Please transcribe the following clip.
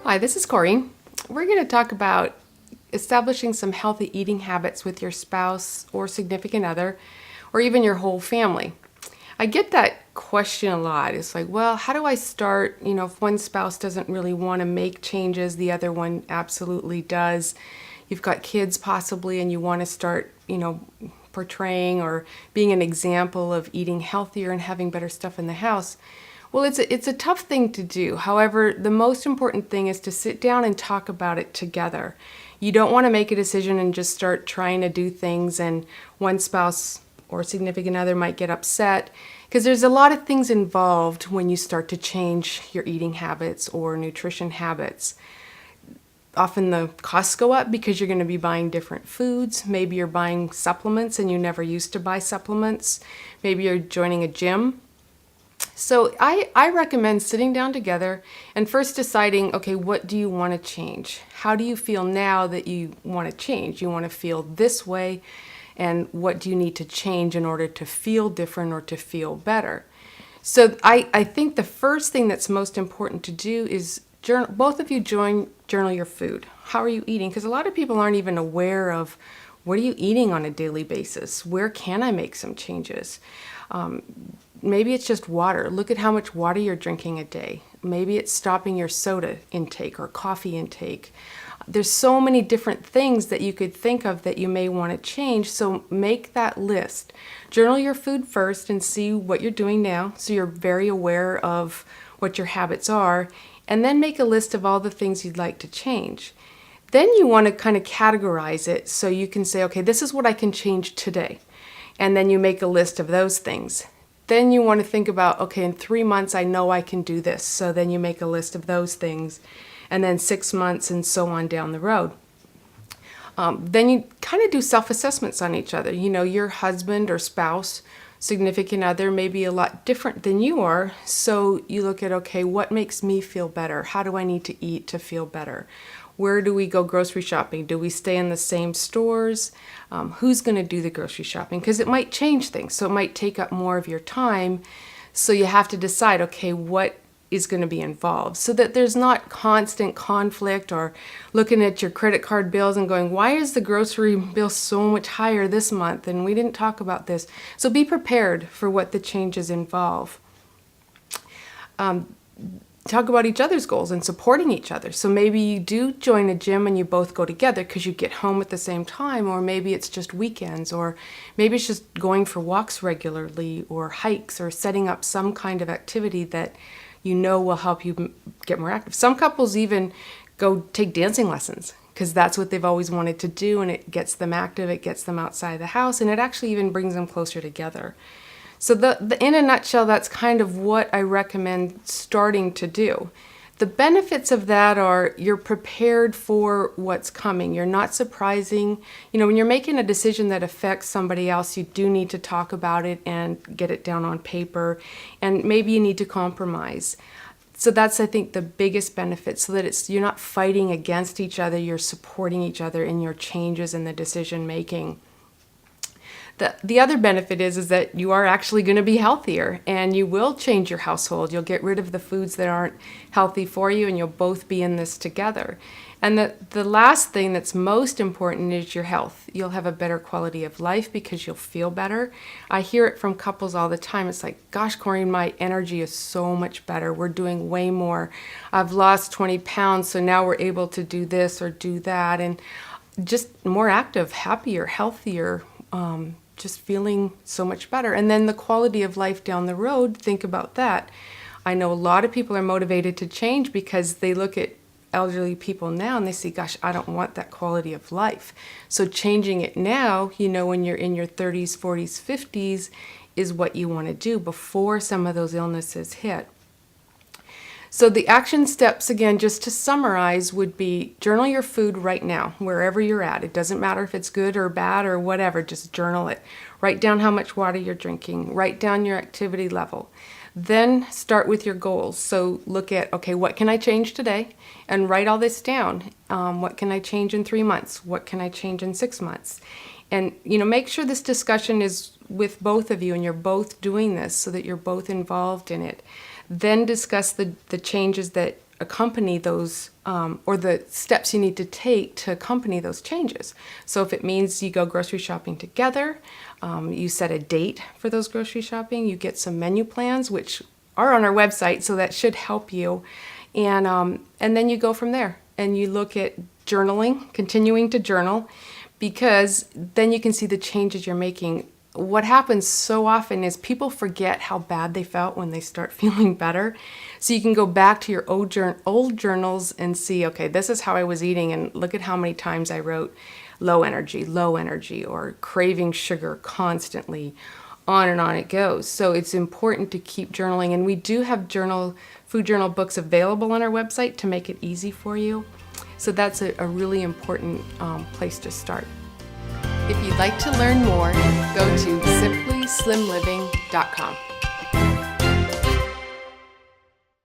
Hi, this is Corey. We're going to talk about establishing some healthy eating habits with your spouse or significant other, or even your whole family. I get that question a lot. It's like, well, how do I start? If one spouse doesn't really want to make changes, the other one absolutely does. You've got kids possibly, and you want to start, portraying or being an example of eating healthier and having better stuff in the house. Well, it's a tough thing to do. However, the most important thing is to sit down and talk about it together. You don't want to make a decision and just start trying to do things, and one spouse or significant other might get upset because there's a lot of things involved when you start to change your eating habits or nutrition habits. Often the costs go up because you're going to be buying different foods. Maybe you're buying supplements and you never used to buy supplements. Maybe you're joining a gym. So I recommend sitting down together and first deciding, okay, what do you want to change? How do you feel now that you want to change? You want to feel this way, and what do you need to change in order to feel different or to feel better? So I think the first thing that's most important to do is both of you journal your food. How are you eating? Because a lot of people aren't even aware of what are you eating on a daily basis? Where can I make some changes? Maybe it's just water. Look at how much water you're drinking a day. Maybe it's stopping your soda intake or coffee intake. There's so many different things that you could think of that you may want to change, so make that list. Journal your food first and see what you're doing now, so you're very aware of what your habits are, and then make a list of all the things you'd like to change. Then you want to kind of categorize it so you can say, okay, this is what I can change today. And then you make a list of those things. Then you want to think about, okay, in 3 months I know I can do this. So then you make a list of those things. And then 6 months and so on down the road. Then you kind of do self-assessments on each other. Your husband or spouse, significant other may be a lot different than you are. So you look at, okay, what makes me feel better? How do I need to eat to feel better? Where do we go grocery shopping? Do we stay in the same stores? Who's going to do the grocery shopping? Because it might change things. So it might take up more of your time. So you have to decide, okay, what is going to be involved, so that there's not constant conflict or looking at your credit card bills and going, why is the grocery bill so much higher this month? And we didn't talk about this. So be prepared for what the changes involve. Talk about each other's goals and supporting each other. So maybe you do join a gym and you both go together because you get home at the same time, or maybe it's just weekends, or maybe it's just going for walks regularly or hikes or setting up some kind of activity that will help you get more active. Some couples even go take dancing lessons because that's what they've always wanted to do, and it gets them active, it gets them outside the house, and it actually even brings them closer together. So in a nutshell, that's kind of what I recommend starting to do. The benefits of that are you're prepared for what's coming. You're not surprising. When you're making a decision that affects somebody else, you do need to talk about it and get it down on paper, and maybe you need to compromise. So that's, I think, the biggest benefit, so that you're not fighting against each other, you're supporting each other in your changes in the decision making. The other benefit is that you are actually going to be healthier, and you will change your household. You'll get rid of the foods that aren't healthy for you, and you'll both be in this together. And the last thing that's most important is your health. You'll have a better quality of life because you'll feel better. I hear it from couples all the time. It's like, gosh, Corinne, my energy is so much better. We're doing way more. I've lost 20 pounds, so now we're able to do this or do that. And just more active, happier, healthier, just feeling so much better. And then the quality of life down the road, think about that. I know a lot of people are motivated to change because they look at elderly people now and they say, gosh, I don't want that quality of life. So changing it now, when you're in your 30s, 40s, 50s, is what you want to do before some of those illnesses hit. So the action steps, again, just to summarize, would be journal your food right now, wherever you're at. It doesn't matter if it's good or bad or whatever, just journal it. Write down how much water you're drinking. Write down your activity level. Then start with your goals. So look at, okay, what can I change today? And write all this down. What can I change in 3 months? What can I change in 6 months? And, make sure this discussion is with both of you and you're both doing this so that you're both involved in it. Then discuss the changes that accompany those, or the steps you need to take to accompany those changes. So if it means you go grocery shopping together, you set a date for those grocery shopping, you get some menu plans, which are on our website, so that should help you. And then you go from there and you look at journaling, continuing to journal, because then you can see the changes you're making. What happens so often is people forget how bad they felt when they start feeling better. So you can go back to your old journals and see, okay, this is how I was eating, and look at how many times I wrote low energy, or craving sugar constantly. On and on it goes. So it's important to keep journaling, and we do have food journal books available on our website to make it easy for you. So that's a really important place to start. If you'd like to learn more, go to simplyslimliving.com.